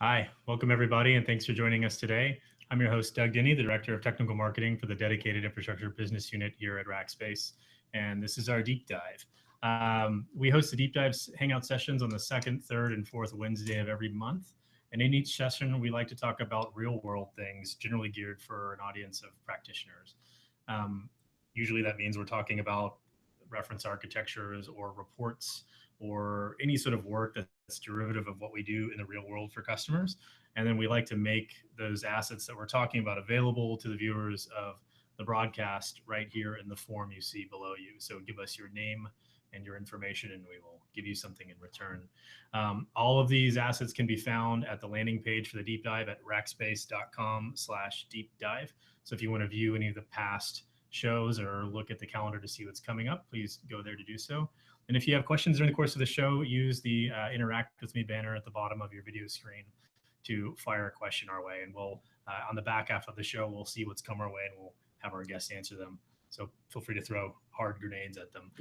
Hi, welcome everybody, and thanks for joining us today. I'm your host, Doug Denny, the Director of Technical Marketing for the Dedicated Infrastructure Business Unit here at Rackspace, and this is our deep dive. We host the deep dives hangout sessions on the second, third, and fourth Wednesday of every month. And in each session, we like to talk about real world things, generally geared for an audience of practitioners. Um, Usually that means we're talking about reference architectures or reports or any sort of work that's derivative of what we do in the real world for customers. And then we like to make those assets that we're talking about available to the viewers of the broadcast right here in the form you see below you. So give us your name and your information, and we will give you something in return. All of these assets can be found at the landing page for the deep dive at rackspace.com/deep dive. So if you want to view any of the past shows or look at the calendar to see what's coming up, please go there to do so. And if you have questions during the course of the show, use the Interact with Me banner at the bottom of your video screen to fire a question our way. And we'll, on the back half of the show, we'll see what's come our way and we'll have our guests answer them. So feel free to throw hard grenades at them.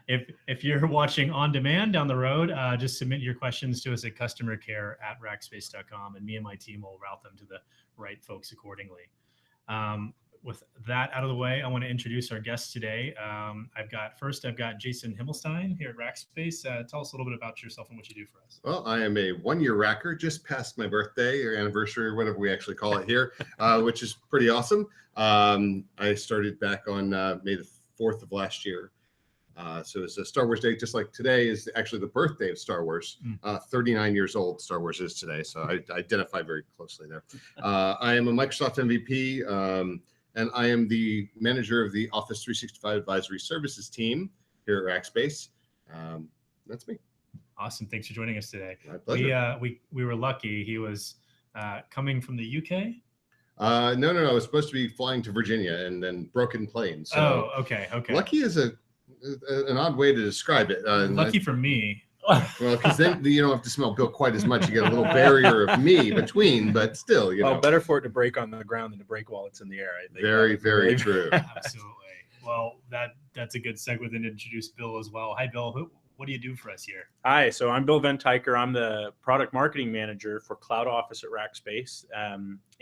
If you're watching on demand down the road, just submit your questions to us at customercare@rackspace.com, and me and my team will route them to the right folks accordingly. With that out of the way, I want to introduce our guests today. I've got Jason Himmelstein here at Rackspace. Tell us a little bit about yourself and what you do for us. Well, I am a one-year racker, just past my birthday or anniversary or whatever we actually call it here, which is pretty awesome. I started back on May the 4th of last year. So it's a Star Wars Day, just like today is actually the birthday of Star Wars. 39 years old Star Wars is today, so I identify very closely there. I am a Microsoft MVP, and I am the manager of the Office 365 Advisory Services team here at Rackspace. That's me. Awesome. Thanks for joining us today. My pleasure. We were lucky. He was coming from the UK. No. I was supposed to be flying to Virginia and then broken plane. So okay. Lucky is an odd way to describe it. Lucky for me. Well, because then you don't have to smell Bill quite as much. You get a little barrier of me between, but still, Well, better for it to break on the ground than to break while it's in the air, I think. Very true. Absolutely. Well, that's a good segue then to introduce Bill as well. Hi, Bill. What do you do for us here? Hi, so I'm Bill Van Tyker. I'm the product marketing manager for Cloud Office at Rackspace,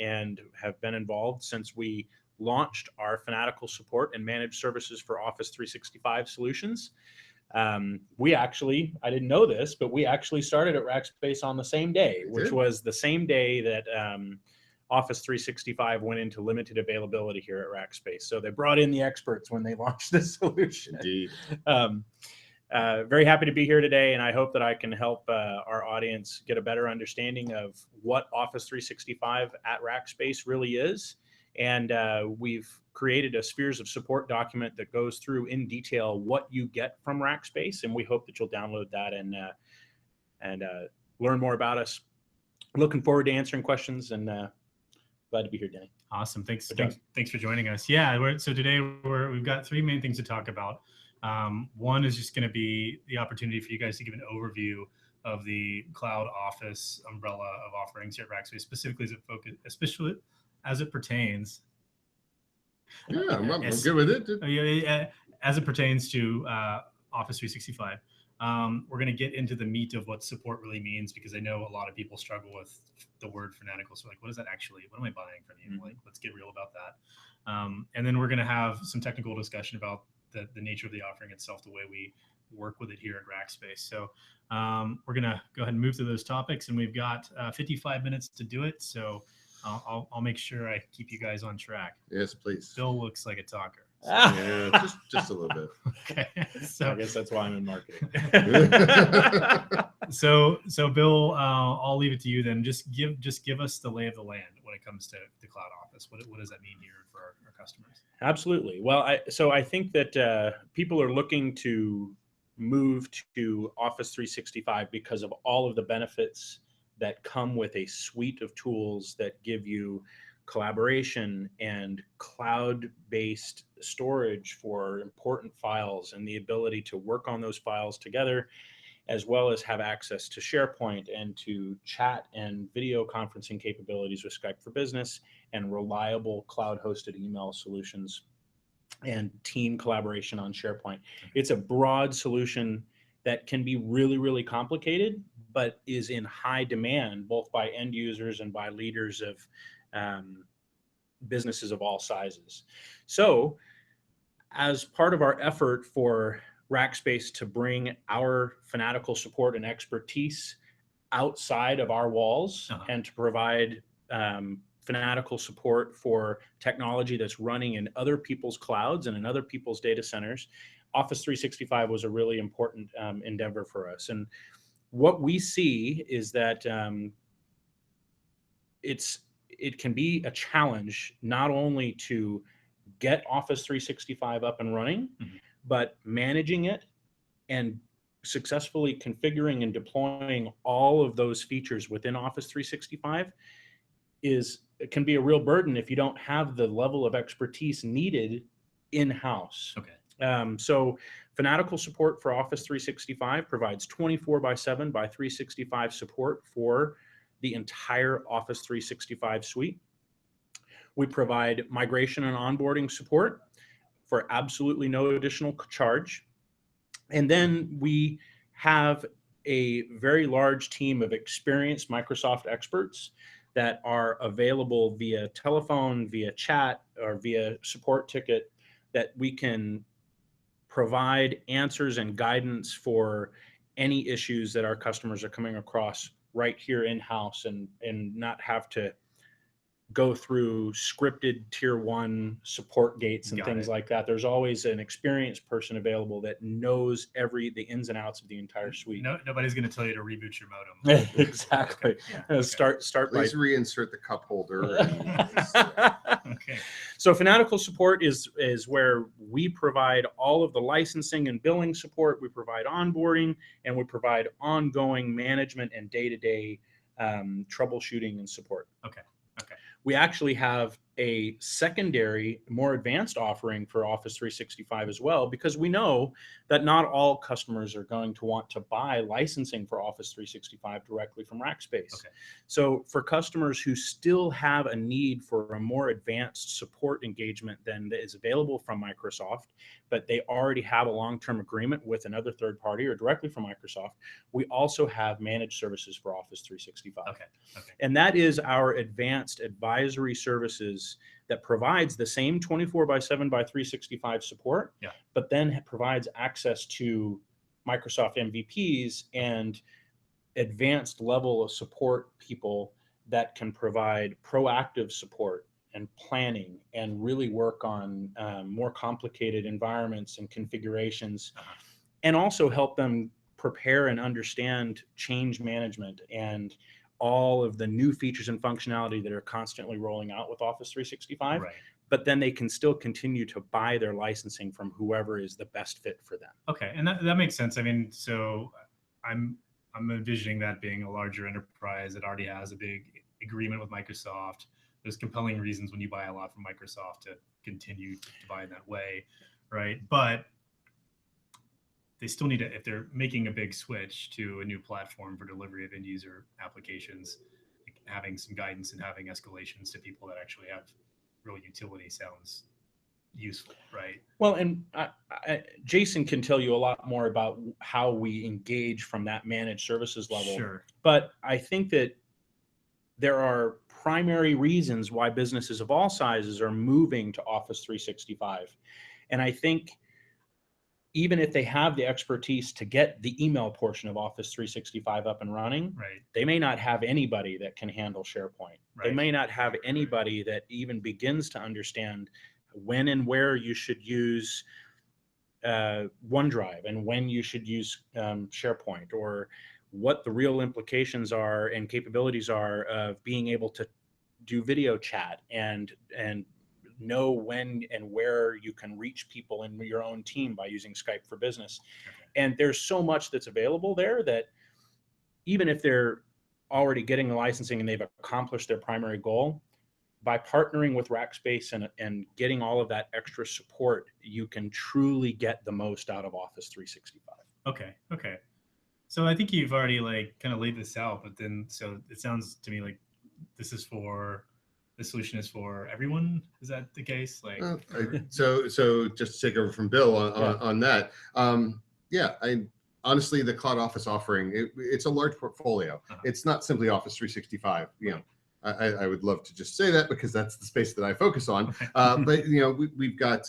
and have been involved since we launched our fanatical support and managed services for Office 365 solutions. I didn't know this, but we actually started at Rackspace on the same day, which was the same day that Office 365 went into limited availability here at Rackspace. So they brought in the experts when they launched this solution. Indeed. Very happy to be here today, and I hope that I can help our audience get a better understanding of what Office 365 at Rackspace really is. And we've created a Spheres of Support document that goes through in detail what you get from Rackspace, and we hope that you'll download that and learn more about us. Looking forward to answering questions, and glad to be here, Danny. Awesome. Thanks for joining us. Yeah, so today we've got three main things to talk about. One is just going to be the opportunity for you guys to give an overview of the Cloud Office umbrella of offerings here at Rackspace, specifically especially as it pertains. Yeah, I'm good with it. As it pertains to Office 365. We're going to get into the meat of what support really means, because I know a lot of people struggle with the word fanatical. So what is that actually? What am I buying from you? Mm-hmm. Let's get real about that. And then we're going to have some technical discussion about the nature of the offering itself, the way we work with it here at Rackspace. So we're going to go ahead and move through those topics, and we've got 55 minutes to do it. So I'll make sure I keep you guys on track. Yes, please. Bill looks like a talker. So. Yeah, just a little bit. Okay. So I guess that's why I'm in marketing. So Bill, I'll leave it to you then. Just give us the lay of the land when it comes to the Cloud Office. What does that mean here for our customers? Absolutely. Well, I think that people are looking to move to Office 365 because of all of the benefits that come with a suite of tools that give you collaboration and cloud-based storage for important files and the ability to work on those files together, as well as have access to SharePoint and to chat and video conferencing capabilities with Skype for Business, and reliable cloud-hosted email solutions and team collaboration on SharePoint. It's a broad solution that can be really, really complicated, but is in high demand both by end users and by leaders of businesses of all sizes. So as part of our effort for Rackspace to bring our fanatical support and expertise outside of our walls and to provide fanatical support for technology that's running in other people's clouds and in other people's data centers, Office 365 was a really important endeavor for us. And what we see is that it can be a challenge not only to get Office 365 up and running, but managing it and successfully configuring and deploying all of those features within Office 365 it can be a real burden if you don't have the level of expertise needed in-house. Okay. So fanatical support for Office 365 provides 24/7 by 365 support for the entire Office 365 suite. We provide migration and onboarding support for absolutely no additional charge. And then we have a very large team of experienced Microsoft experts that are available via telephone, via chat, or via support ticket that we can provide answers and guidance for any issues that our customers are coming across right here in-house and not have to go through scripted tier 1 support gates and things like that. There's always an experienced person available that knows the ins and outs of the entire suite. Nobody's going to tell you to reboot your modem. Exactly. Okay. Yeah. Okay. Start Please by reinsert the cup holder. Okay. So fanatical support is where we provide all of the licensing and billing support. We provide onboarding, and we provide ongoing management and day-to-day troubleshooting and support. Okay. Okay. We actually have a secondary, more advanced offering for Office 365 as well, because we know that not all customers are going to want to buy licensing for Office 365 directly from Rackspace. Okay. So for customers who still have a need for a more advanced support engagement than is available from Microsoft, but they already have a long-term agreement with another third party or directly from Microsoft, we also have managed services for Office 365. Okay. Okay. And that is our advanced advisory services that provides the same 24/7 by 365 support, but then provides access to Microsoft MVPs and advanced level of support people that can provide proactive support and planning and really work on more complicated environments and configurations, and also help them prepare and understand change management and all of the new features and functionality that are constantly rolling out with Office 365, Right. but then they can still continue to buy their licensing from whoever is the best fit for them. Okay, and that makes sense. I mean, so I'm envisioning that being a larger enterprise that already has a big agreement with Microsoft. There's compelling reasons when you buy a lot from Microsoft to continue to buy in that way, right? But they still need to, if they're making a big switch to a new platform for delivery of end user applications, having some guidance and having escalations to people that actually have real utility sounds useful, right? Well, and Jason can tell you a lot more about how we engage from that managed services level. Sure. But I think that there are primary reasons why businesses of all sizes are moving to Office 365. And I think even if they have the expertise to get the email portion of Office 365 up and running, Right. they may not have anybody that can handle SharePoint. Right. They may not have anybody that even begins to understand when and where you should use OneDrive and when you should use SharePoint, or what the real implications are and capabilities are of being able to do video chat and know when and where you can reach people in your own team by using Skype for Business. Okay. And there's so much that's available there that even if they're already getting the licensing and they've accomplished their primary goal, by partnering with Rackspace and getting all of that extra support, you can truly get the most out of Office 365. Okay. Okay. So I think you've already kind of laid this out, but then, so it sounds to me like the solution is for everyone. Is that the case? So just to take over from Bill on that. honestly, the Cloud Office offering, it's a large portfolio. It's not simply Office 365. You know, I would love to just say that because that's the space that I focus on. But you know, we've got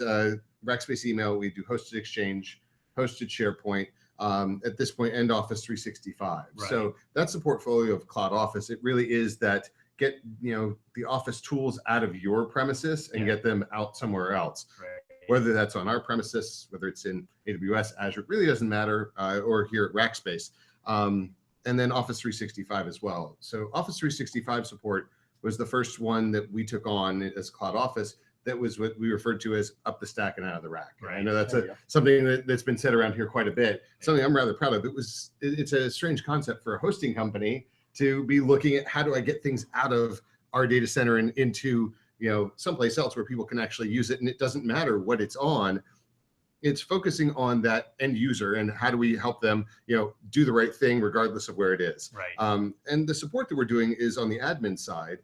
Rackspace Email, we do hosted Exchange, hosted SharePoint, at this point, and Office 365. Right. So that's the portfolio of Cloud Office. It really is that get, you know, the Office tools out of your premises and get them out somewhere else. Right. Whether that's on our premises, whether it's in AWS, Azure, it really doesn't matter, or here at Rackspace. And then Office 365 as well. So Office 365 support was the first one that we took on as Cloud Office. That was what we referred to as up the stack and out of the rack. Right. I know that's something that's been said around here quite a bit. Something I'm rather proud of. It's a strange concept for a hosting company to be looking at how do I get things out of our data center and into, you know, someplace else where people can actually use it, and it doesn't matter what it's on. It's focusing on that end user and how do we help them, you know, do the right thing regardless of where it is. Right. And the support that we're doing is on the admin side,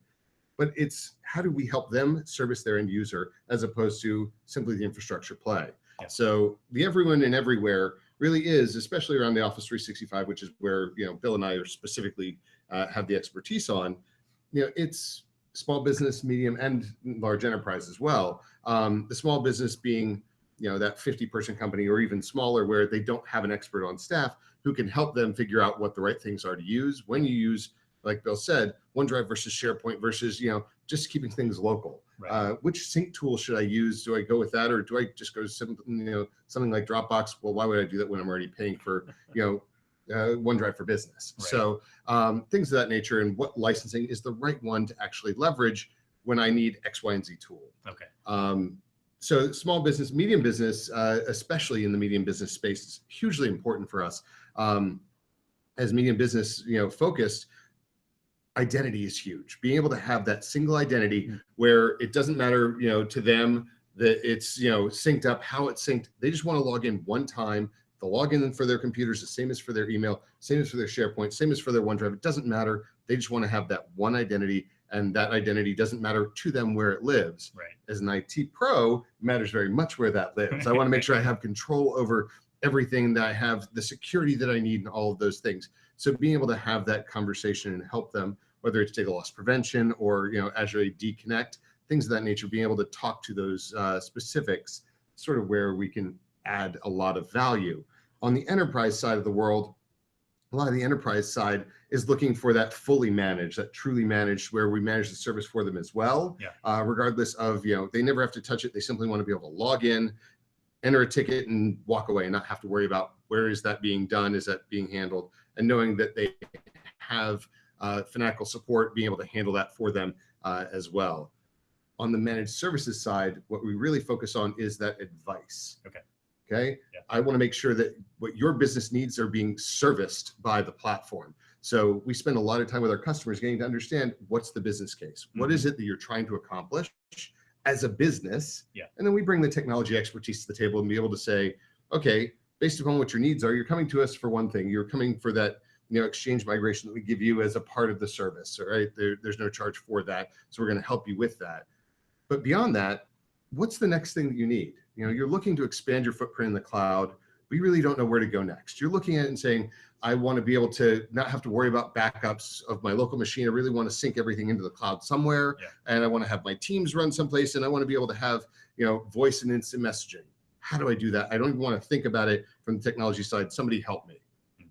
but it's how do we help them service their end user as opposed to simply the infrastructure play. Yeah. So the everyone and everywhere really is, especially around the Office 365, which is where, you know, Bill and I are specifically have the expertise on. You know, it's small business, medium, and large enterprise as well. The small business being, you know, that 50-person company or even smaller where they don't have an expert on staff who can help them figure out what the right things are to use when you use, like Bill said, OneDrive versus SharePoint versus, you know, just keeping things local. Right. Which sync tool should I use? Do I go with that, or do I just go to something like Dropbox? Well, why would I do that when I'm already paying for, you know, OneDrive for Business? Right. So things of that nature, and what licensing is the right one to actually leverage when I need X, Y, and Z tool. Okay. So small business, medium business, especially in the medium business space, is hugely important for us. As medium business, you know, focused, identity is huge. Being able to have that single identity where it doesn't matter, you know, to them that it's, you know, synced up, how it's synced. They just want to log in one time. The login for their computers, the same as for their email, same as for their SharePoint, same as for their OneDrive. It doesn't matter. They just want to have that one identity, and that identity doesn't matter to them where it lives. Right. As an IT pro, it matters very much where that lives. I want to make sure I have control over everything, that I have the security that I need, and all of those things. So being able to have that conversation and help them, whether it's data loss prevention or, you know, Azure AD Connect, things of that nature, being able to talk to those specifics, sort of where we can add a lot of value. On the enterprise side of the world, a lot of the enterprise side is looking for that fully managed, that truly managed, where we manage the service for them as well. Yeah. Regardless of, you know, they never have to touch it. They simply want to be able to log in, enter a ticket, and walk away and not have to worry about where is that being done, is that being handled, and knowing that they have fanatical support, being able to handle that for them as well. On the managed services side, what we really focus on is that advice. Okay. Yeah. I want to make sure that what your business needs are being serviced by the platform. So we spend a lot of time with our customers getting to understand what's the business case. What is it that you're trying to accomplish as a business? Yeah. And then we bring the technology expertise to the table and be able to say, okay, based upon what your needs are, you're coming to us for one thing. You're coming for that, you know, Exchange migration that we give you as a part of the service. All right. There's no charge for that. So we're going to help you with that. But beyond that, what's the next thing that you need? You know, you're looking to expand your footprint in the cloud. We really don't know where to go next. You're looking at it and saying, I want to be able to not have to worry about backups of my local machine. I really want to sync everything into the cloud somewhere. Yeah. And I want to have my teams run someplace, and I want to be able to have, you know, voice and instant messaging. How do I do that? I don't even want to think about it from the technology side. Somebody help me.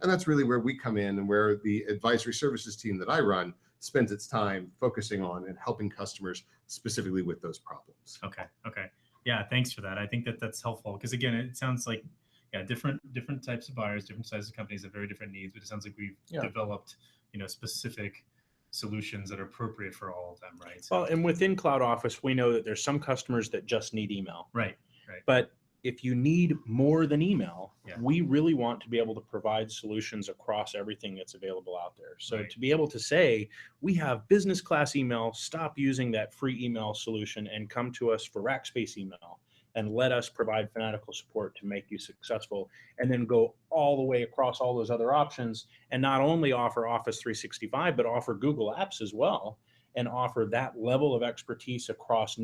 And that's really where we come in, and where the advisory services team that I run spends its time focusing on and helping customers specifically with those problems. Okay. Okay. Yeah. Thanks for that. I think that that's helpful because, again, it sounds like, yeah, different types of buyers, different sizes of companies have very different needs, but it sounds like we've developed, you know, specific solutions that are appropriate for all of them, right? So, Well, and within Cloud Office, we know that there's some customers that just need email. right. Right. But if you need more than email, Yeah. we really want to be able to provide solutions across everything that's available out there. So Right. to be able to say, we have business class email, stop using that free email solution and come to us for Rackspace email and let us provide fanatical support to make you successful, and then go all the way across all those other options and not only offer Office 365, but offer Google Apps as well, and offer that level of expertise across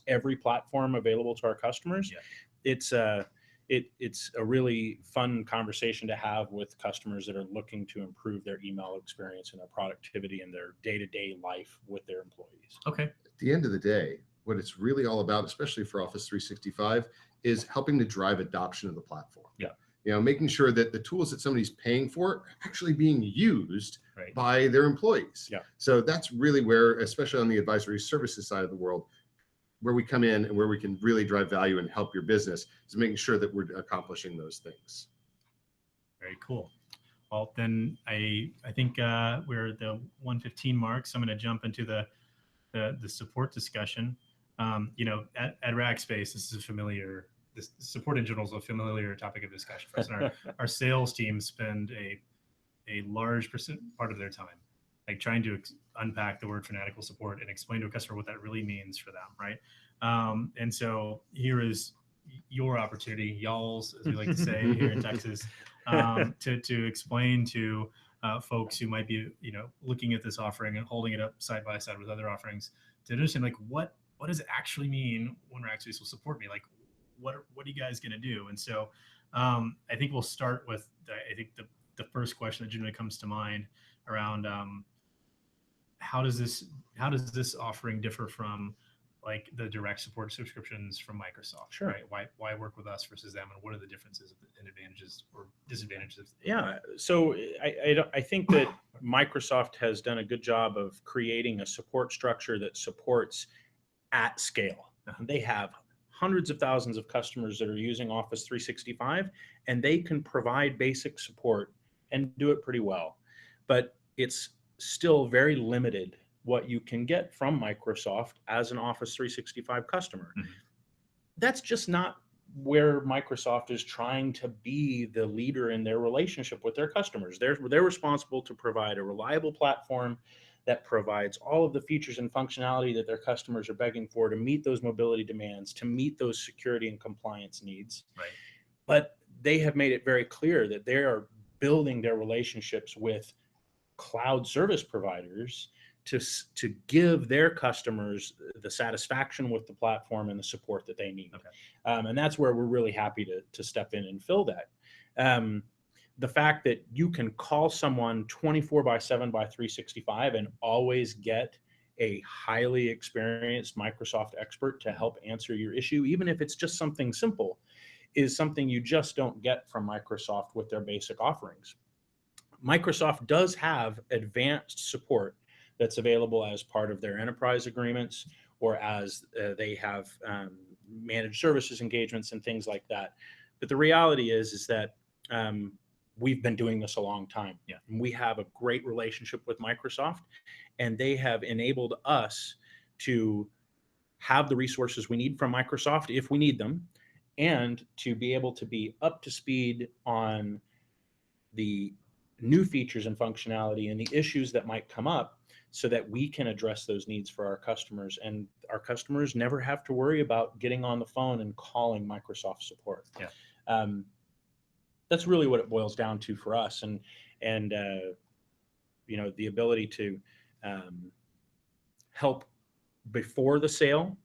every platform available to our customers. Yeah. it's a really fun conversation to have with customers that are looking to improve their email experience and their productivity and their day-to-day life with their employees. Okay. At the end of the day, what it's really all about, especially for Office 365, is helping to drive adoption of the platform. Yeah. Making sure that the tools that somebody's paying for are actually being used Right. by their employees. Yeah. So that's really where, especially on the advisory services side of the world, where we come in and where we can really drive value and help your business, is making sure that we're accomplishing those things. Very cool. Well, then I think we're at the 1:15 mark, so I'm going to jump into the support discussion. At Rackspace, this is a familiar. This support in general is a familiar topic of discussion for us. And our sales team spend a large part of their time like trying to unpack the word fanatical support and explain to a customer what that really means for them, right? And so here is your opportunity, y'all's, as we like to say here in Texas, to explain to folks who might be, looking at this offering and holding it up side by side with other offerings, to understand like what does it actually mean when Rackspace will support me? Like, what are you guys going to do? And so I think we'll start with the first question that generally comes to mind around how does this offering differ from like the direct support subscriptions from Microsoft? Sure. Right? Why work with us versus them, and what are the differences and advantages or disadvantages? Yeah. So I think that Microsoft has done a good job of creating a support structure that supports at scale. They have hundreds of thousands of customers that are using Office 365, and they can provide basic support and do it pretty well. But it's still very limited what you can get from Microsoft as an Office 365 customer. Mm-hmm. That's just not where Microsoft is trying to be the leader in their relationship with their customers. They're responsible to provide a reliable platform that provides all of the features and functionality that their customers are begging for to meet those mobility demands, to meet those security and compliance needs. Right. But they have made it very clear that they are building their relationships with cloud service providers to give their customers the satisfaction with the platform and the support that they need. Okay. And that's where we're really happy to step in and fill that. The fact that you can call someone 24/7 by 365 and always get a highly experienced Microsoft expert to help answer your issue, even if it's just something simple, is something you just don't get from Microsoft with their basic offerings. Microsoft does have advanced support that's available as part of their enterprise agreements or as they have managed services engagements and things like that. But the reality is that we've been doing this a long time. Yeah. And we have a great relationship with Microsoft, and they have enabled us to have the resources we need from Microsoft if we need them, and to be able to be up to speed on the new features and functionality and the issues that might come up so that we can address those needs for our customers, and our customers never have to worry about getting on the phone and calling Microsoft support. Yeah. That's really what it boils down to for us, and the ability to help before the sale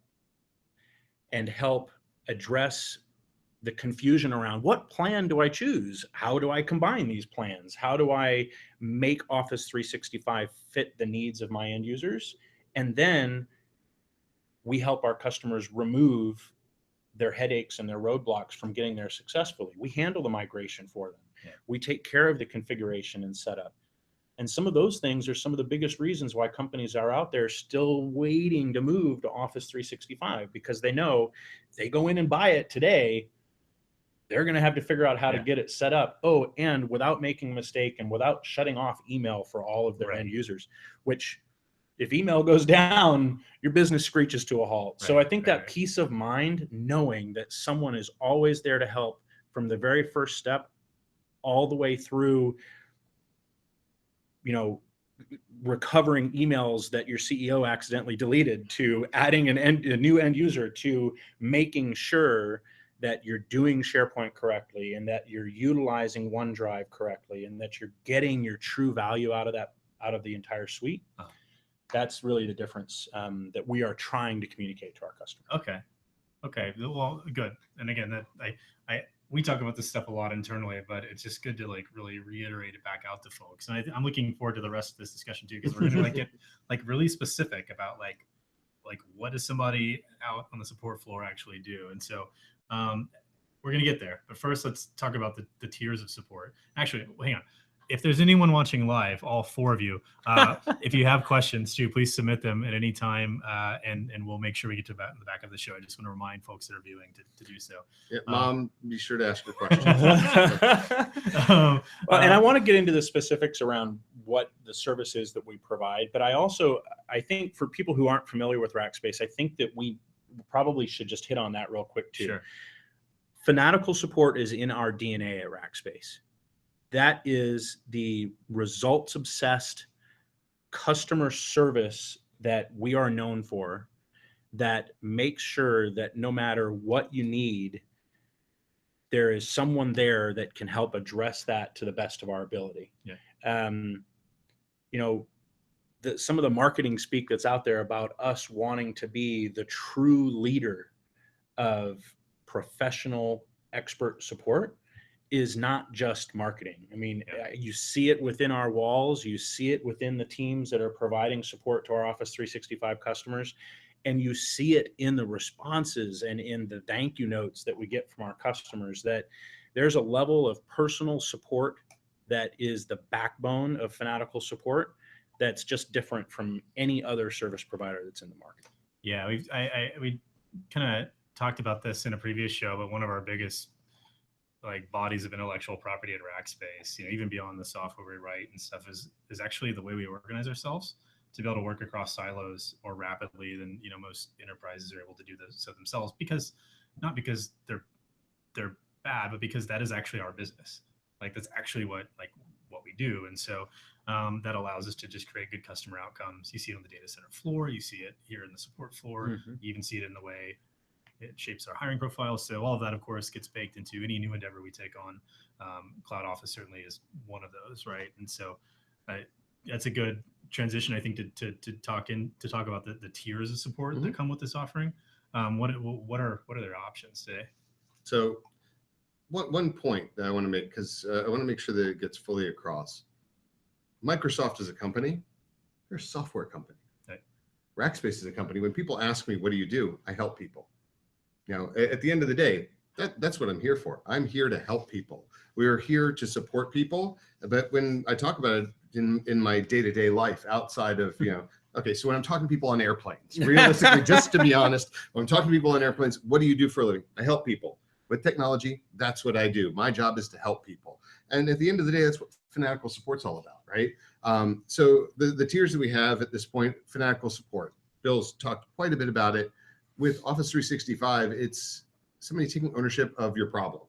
and help address the confusion around what plan do I choose? How do I combine these plans? How do I make Office 365 fit the needs of my end users? And then we help our customers remove their headaches and their roadblocks from getting there successfully. We handle the migration for them. Yeah. We take care of the configuration and setup. And some of those things are some of the biggest reasons why companies are out there still waiting to move to Office 365, because they know if they go in and buy it today, they're going to have to figure out how to get it set up. Oh, and without making a mistake and without shutting off email for all of their end users, which if email goes down, your business screeches to a halt. So I think that peace of mind, knowing that someone is always there to help from the very first step all the way through, recovering emails that your CEO accidentally deleted, to adding a new end user, to making sure that you're doing SharePoint correctly and that you're utilizing OneDrive correctly and that you're getting your true value out of the entire suite. Oh. That's really the difference that we are trying to communicate to our customers. Okay. Well, good. And again, that we talk about this stuff a lot internally, but it's just good to like really reiterate it back out to folks. And I'm looking forward to the rest of this discussion too, because we're going to like get like really specific about like what does somebody out on the support floor actually do. And so we're going to get there. But first, let's talk about the tiers of support. Actually, hang on. If there's anyone watching live, all four of you, if you have questions too, please submit them at any time, and we'll make sure we get to the back of the show. I just want to remind folks that are viewing to do so. Yeah, Mom, be sure to ask your questions. Well, and I want to get into the specifics around what the service is that we provide, but I think for people who aren't familiar with Rackspace, I think that we probably should just hit on that real quick too. Sure. Fanatical support is in our DNA at Rackspace. That is the results obsessed customer service that we are known for, that makes sure that no matter what you need, there is someone there that can help address that to the best of our ability. Yeah. You know, some of the marketing speak that's out there about us wanting to be the true leader of professional expert support is not just marketing. I mean, you see it within our walls, you see it within the teams that are providing support to our Office 365 customers, and you see it in the responses and in the thank you notes that we get from our customers, that there's a level of personal support that is the backbone of Fanatical support that's just different from any other service provider that's in the market. Yeah, we kind of talked about this in a previous show, but one of our biggest like bodies of intellectual property at Rackspace, you know, even beyond the software we write and stuff, is actually the way we organize ourselves to be able to work across silos more rapidly than, you know, most enterprises are able to do so themselves, because not because they're bad, but because that is actually our business. Like that's actually what we do. And so that allows us to just create good customer outcomes. You see it on the data center floor, you see it here in the support floor, you even see it in the way it shapes our hiring profile. So all of that, of course, gets baked into any new endeavor we take on. Cloud Office certainly is one of those, right? And so that's a good transition, I think, to talk about the tiers of support that come with this offering. What are their options today? So one point that I want to make, because I want to make sure that it gets fully across. Microsoft is a company. They're a software company. Right. Rackspace is a company. When people ask me, what do you do? I help people. You know, at the end of the day, that's what I'm here for. I'm here to help people. We are here to support people. But when I talk about it in my day-to-day life outside of, you know, okay, so when I'm talking to people on airplanes, realistically, just to be honest, when I'm talking to people on airplanes, what do you do for a living? I help people. With technology, that's what I do. My job is to help people. And at the end of the day, that's what Fanatical support's all about, right? So the tiers that we have at this point, Fanatical support, Bill's talked quite a bit about it. With Office 365, it's somebody taking ownership of your problem.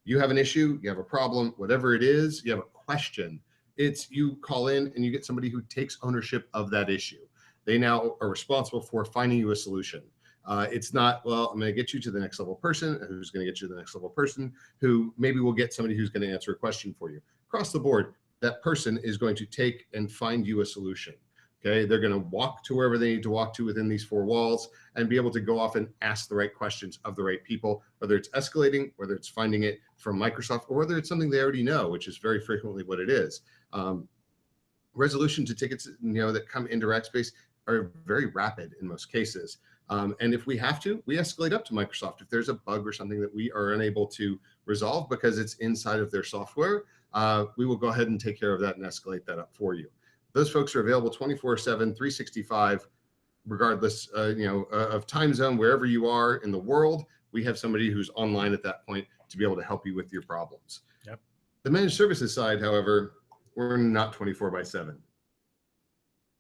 You have an issue, you have a problem, whatever it is, you have a question. It's you call in and you get somebody who takes ownership of that issue. They now are responsible for finding you a solution. It's not, well, I'm going to get you to the next level person, who's going to get you to the next level person, who maybe will get somebody who's going to answer a question for you. Across the board, that person is going to take and find you a solution. Okay, they're going to walk to wherever they need to walk to within these four walls and be able to go off and ask the right questions of the right people, whether it's escalating, whether it's finding it from Microsoft, or whether it's something they already know, which is very frequently what it is. Resolution to tickets, you know, that come into Rackspace are very rapid in most cases. And if we have to, we escalate up to Microsoft. If there's a bug or something that we are unable to resolve because it's inside of their software, we will go ahead and take care of that and escalate that up for you. Those folks are available 24/7, 365, regardless, of time zone, wherever you are in the world. We have somebody who's online at that point to be able to help you with your problems. Yep. The managed services side, however, we're not 24/7.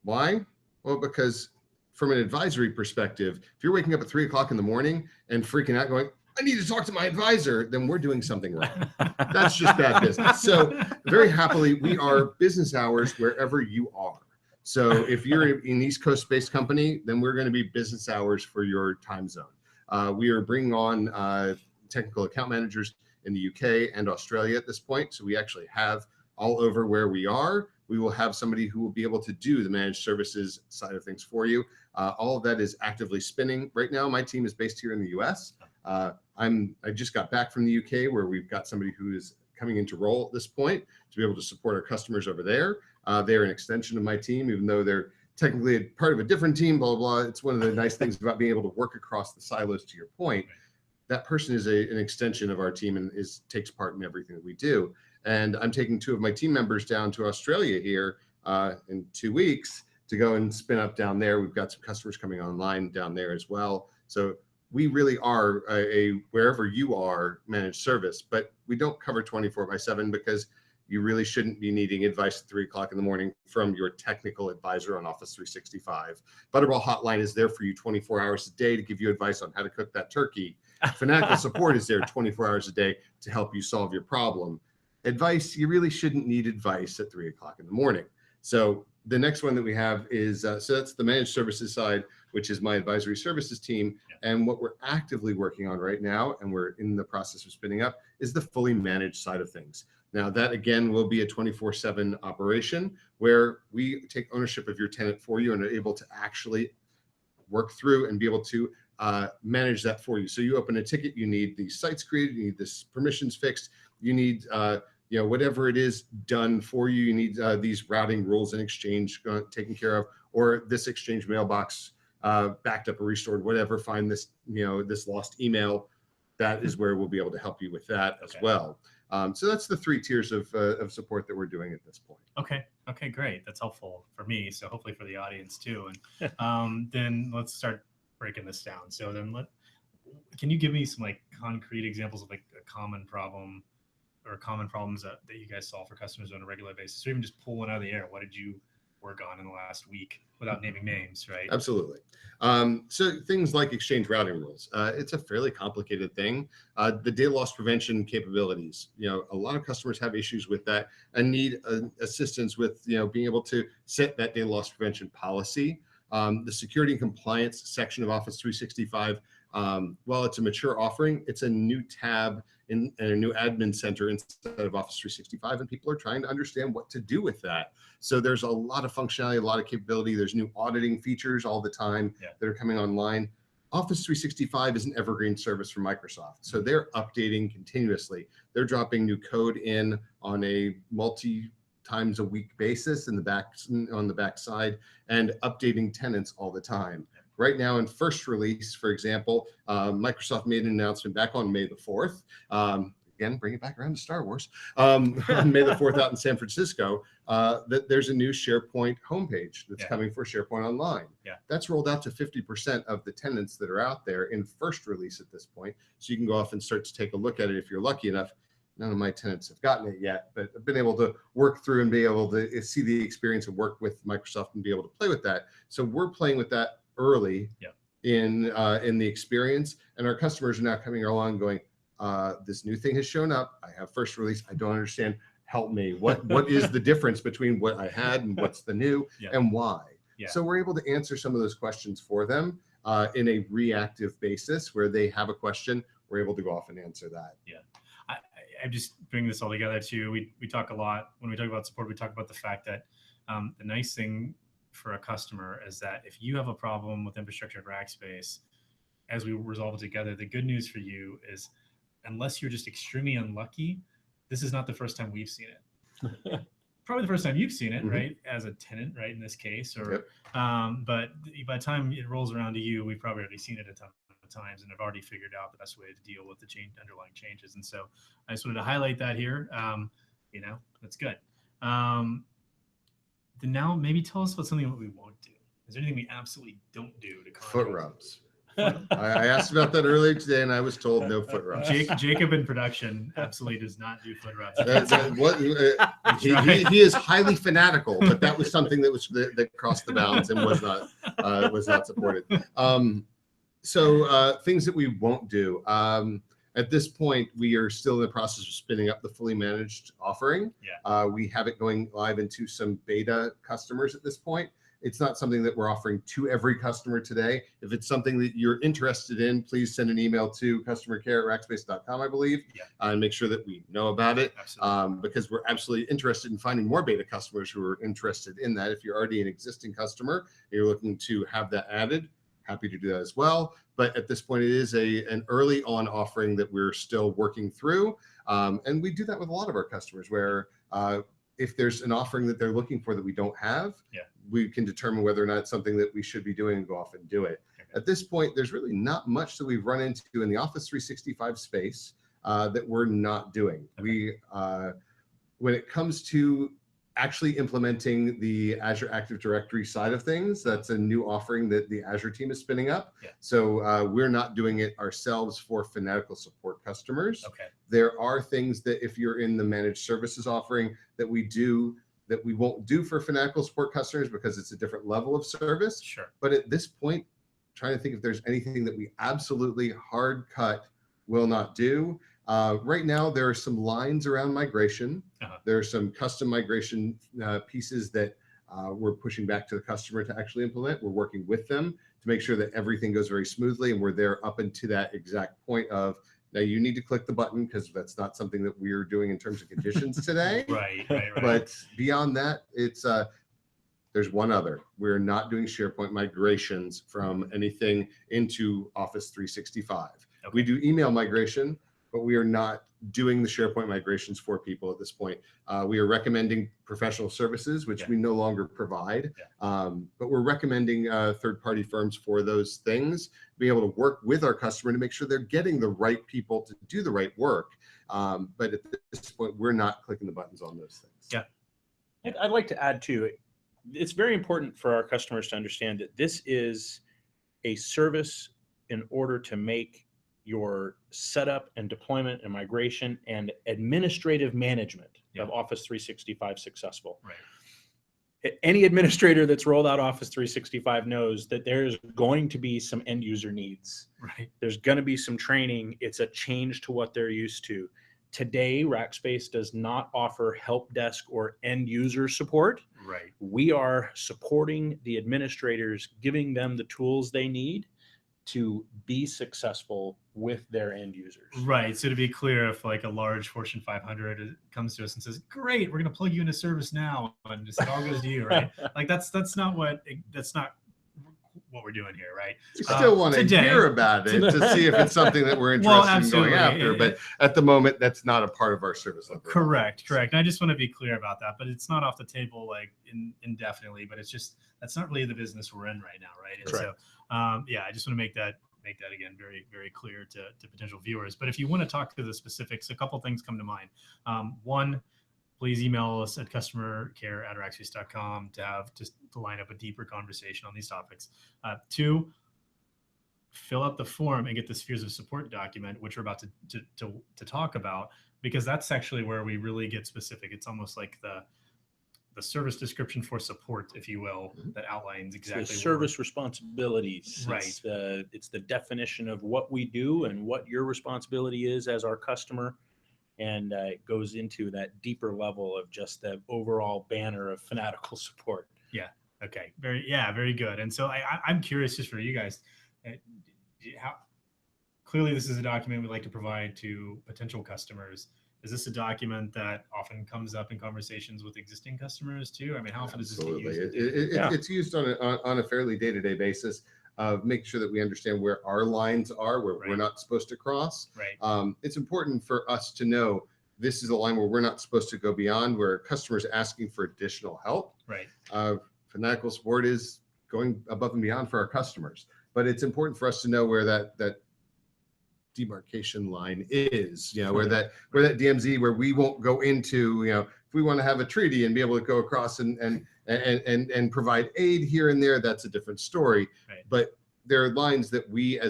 Why? Well, because from an advisory perspective, if you're waking up at 3 o'clock in the morning and freaking out going, I need to talk to my advisor, then we're doing something wrong. That's just bad business. So very happily, we are business hours wherever you are. So if you're an East Coast-based company, then we're going to be business hours for your time zone. We are bringing on technical account managers in the UK and Australia at this point. So we actually have all over where we are. We will have somebody who will be able to do the managed services side of things for you. All of that is actively spinning right now. My team is based here in the US. I just got back from the UK, where we've got somebody who is coming into role at this point to be able to support our customers over there. They're an extension of my team, even though they're technically a part of a different team, blah, blah, blah. It's one of the nice things about being able to work across the silos, to your point. That person is an extension of our team and takes part in everything that we do. And I'm taking 2 of my team members down to Australia here in 2 weeks to go and spin up down there. We've got some customers coming online down there as well. So we really are a wherever you are managed service, but we don't cover 24/7 because you really shouldn't be needing advice at 3 o'clock in the morning from your technical advisor on Office 365. Butterball Hotline is there for you 24 hours a day to give you advice on how to cook that turkey. Fanatical Support is there 24 hours a day to help you solve your problem. Advice, you really shouldn't need advice at 3 o'clock in the morning. So the next one that we have is, so that's the managed services side, which is my advisory services team. Yeah. And what we're actively working on right now, and we're in the process of spinning up, is the fully managed side of things. Now that again will be a 24/7 operation where we take ownership of your tenant for you and are able to actually work through and be able to manage that for you. So you open a ticket, you need these sites created, you need this permissions fixed, you need whatever it is done for you. You need these routing rules in Exchange taken care of, or this Exchange mailbox backed up or restored, whatever. Find this, this lost email. That is where we'll be able to help you with that as well. So that's the 3 tiers of support that we're doing at this point. Okay, great. That's helpful for me. So hopefully for the audience too. And then let's start breaking this down. So then can you give me some concrete examples of a common problem or common problems that you guys solve for customers on a regular basis, or even just pull one out of the air? What did you work on in the last week without naming names, right? Absolutely. So things like Exchange routing rules, it's a fairly complicated thing. The data loss prevention capabilities, a lot of customers have issues with that and need assistance with, being able to set that data loss prevention policy. The security and compliance section of Office 365, while it's a mature offering, it's a new tab in a new admin center instead of Office 365, and people are trying to understand what to do with that. So there's a lot of functionality, a lot of capability. There's new auditing features all the time that are coming online. Office 365 is an evergreen service from Microsoft, so they're updating continuously. They're dropping new code in on a times a week basis on the back side, and updating tenants all the time. Right now in first release, for example, Microsoft made an announcement back on May the 4th. Again, bring it back around to Star Wars. On May the 4th out in San Francisco, that there's a new Sharepoint homepage that's coming for Sharepoint Online. That's rolled out to 50% of the tenants that are out there in first release at this point. So you can go off and start to take a look at it if you're lucky enough. None of my tenants have gotten it yet, but I've been able to work through and be able to see the experience and work with Microsoft and be able to play with that. So we're playing with that early in the experience, and our customers are now coming along going, this new thing has shown up. I have first release. I don't understand. Help me. What is the difference between what I had and what's the new and why? So we're able to answer some of those questions for them in a reactive basis where they have a question. We're able to go off and answer that. I'm just bringing this all together too. We talk a lot when we talk about support. We talk about the fact that the nice thing for a customer is that if you have a problem with infrastructure at Rackspace, as we resolve it together, the good news for you is, unless you're just extremely unlucky, this is not the first time we've seen it. Probably the first time you've seen it, right? As a tenant, right? In this case, or but by the time it rolls around to you, we've probably already seen it a ton of times and have already figured out the best way to deal with the underlying changes. And so I just wanted to highlight that here. That's good. Then now maybe tell us about something that we won't do. Is there anything we absolutely don't do to foot rubs? I asked about that earlier today, and I was told no foot rubs. Jacob in production absolutely does not do foot rubs. He is highly fanatical, but that was something that crossed the bounds and was not supported. So things that we won't do. At this point, we are still in the process of spinning up the fully managed offering. We have it going live into some beta customers at this point. It's not something that we're offering to every customer today. If it's something that you're interested in, please send an email to customercare@rackspace.com, I believe, and make sure that we know about it, because we're absolutely interested in finding more beta customers who are interested in that. If you're already an existing customer, and you're looking to have that added, happy to do that as well. But at this point, it is an early on offering that we're still working through. And we do that with a lot of our customers where if there's an offering that they're looking for that we don't have, we can determine whether or not it's something that we should be doing and go off and do it. At this point, there's really not much that we've run into in the Office 365 space that we're not doing. We, when it comes to actually implementing the Azure Active Directory side of things, that's a new offering that the Azure team is spinning up. So we're not doing it ourselves for Fanatical support customers. There are things that if you're in the managed services offering that we do that we won't do for Fanatical support customers because it's a different level of service. But at this point, trying to think if there's anything that we absolutely hard cut will not do. Right now, there are some lines around migration. There are some custom migration pieces that we're pushing back to the customer to actually implement. We're working with them to make sure that everything goes very smoothly, and we're there up into that exact point of, now you need to click the button because that's not something that we're doing in terms of conditions today. Right. But beyond that, it's there's one other. We're not doing SharePoint migrations from anything into Office 365. We do email migration, but we are not doing the SharePoint migrations for people at this point. We are recommending professional services, which we no longer provide, but we're recommending third-party firms for those things, being able to work with our customer to make sure they're getting the right people to do the right work. But at this point, we're not clicking the buttons on those things. I'd like to add too, it's very important for our customers to understand that this is a service in order to make your setup and deployment and migration and administrative management of Office 365 successful. Any administrator that's rolled out Office 365 knows that there's going to be some end user needs. There's going to be some training. It's a change to what they're used to. Today, Rackspace does not offer help desk or end user support. We are supporting the administrators, giving them the tools they need to be successful with their end users. So to be clear, if like a large Fortune 500 comes to us and says, "Great, we're going to plug you into ServiceNow," and just it all goes to you, right? Like that's not what we're doing here, right? You still want to hear about it to see if it's something that we're interested in going after, but at the moment, that's not a part of our service level. Correct. And I just want to be clear about that, but it's not off the table like indefinitely, but it's just, that's not really the business we're in right now, right? And so, I just want to make that again very, very clear to potential viewers. But if you want to talk to the specifics, a couple things come to mind. One, please email us at customercare@rackspace.com to line up a deeper conversation on these topics. Two, fill out the form and get the spheres of support document, which we're about to talk about, because that's actually where we really get specific. It's almost like the service description for support, if you will, that outlines exactly the service responsibilities. It's the definition of what we do and what your responsibility is as our customer. And it goes into that deeper level of just the overall banner of Fanatical support. Okay. Very good. And so I'm curious just for you guys, how clearly this is a document we'd like to provide to potential customers. Is this a document that often comes up in conversations with existing customers too? I mean, how often does this get used? It's used on a fairly day-to-day basis of making sure that we understand where our lines are, where we're not supposed to cross. It's important for us to know this is a line where we're not supposed to go beyond, where customers asking for additional help. Fanatical support is going above and beyond for our customers, but it's important for us to know where that demarcation line is, where that DMZ, where we won't go into, if we want to have a treaty and be able to go across and provide aid here and there, that's a different story. But there are lines that we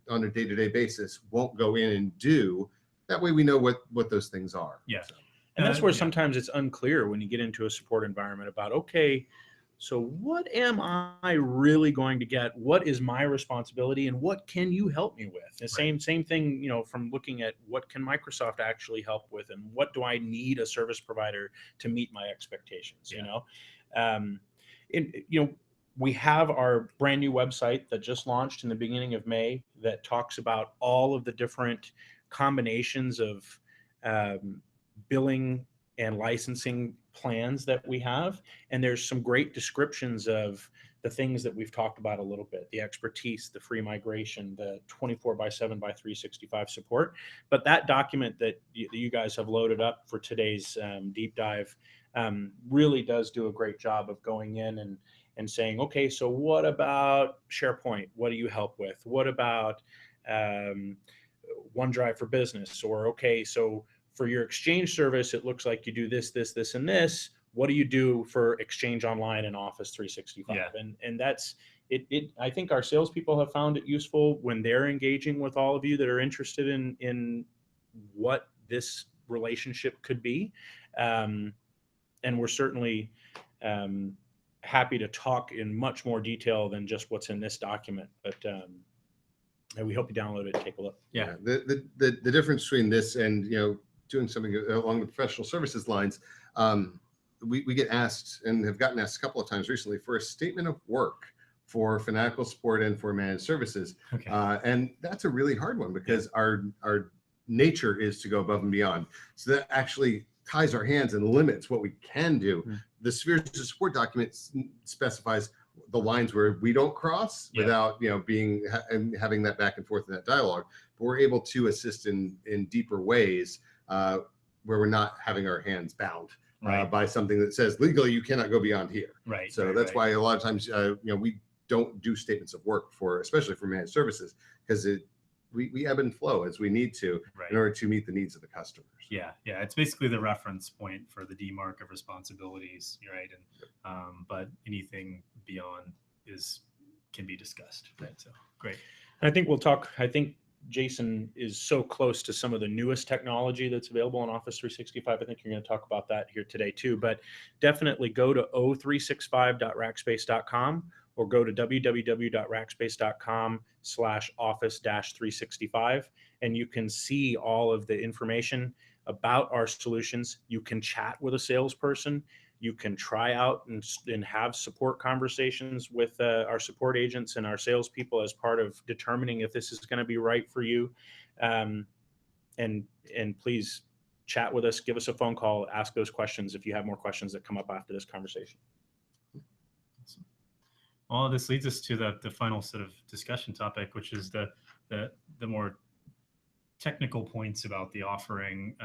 on a day-to-day basis won't go in and do. That way we know what those things are. And that's where sometimes it's unclear when you get into a support environment about, okay, so what am I really going to get? What is my responsibility, and what can you help me with? The same thing, from looking at what can Microsoft actually help with, and what do I need a service provider to meet my expectations? We have our brand new website that just launched in the beginning of May that talks about all of the different combinations of billing and licensing plans that we have. And there's some great descriptions of the things that we've talked about a little bit, the expertise, the free migration, the 24/7/365 support. But that document that you guys have loaded up for today's deep dive really does do a great job of going in and saying, okay, so what about SharePoint? What do you help with? What about OneDrive for Business? Or, okay, so for your Exchange service, it looks like you do this, this, this, and this. What do you do for Exchange Online and Office 365? Yeah. And that's it. I think our salespeople have found it useful when they're engaging with all of you that are interested in what this relationship could be. And we're certainly happy to talk in much more detail than just what's in this document. But we hope you download it and take a look. Yeah. The difference between this and doing something along the professional services lines, we get asked and have gotten asked a couple of times recently for a statement of work for fanatical support and for managed services. Okay. And that's a really hard one because our nature is to go above and beyond. So that actually ties our hands and limits what we can do. The spheres of support document specifies the lines where we don't cross without having that back and forth in that dialogue. But we're able to assist in deeper ways where we're not having our hands bound by something that says legally you cannot go beyond here. Right. So that's why a lot of times we don't do statements of work especially for managed services, because we ebb and flow as we need to in order to meet the needs of the customers. Yeah, it's basically the reference point for the demarc of responsibilities, right? And but anything beyond can be discussed, right? So great. I think we'll talk. I think Jason is so close to some of the newest technology that's available on Office 365. I think you're going to talk about that here today too. But definitely go to o365.rackspace.com or go to www.rackspace.com/office-365, and you can see all of the information about our solutions. You can chat with a salesperson. You can try out and have support conversations with our support agents and our salespeople as part of determining if this is going to be right for you. And please chat with us, give us a phone call, ask those questions if you have more questions that come up after this conversation. Awesome. Well, this leads us to the final sort of discussion topic, which is the more technical points about the offering.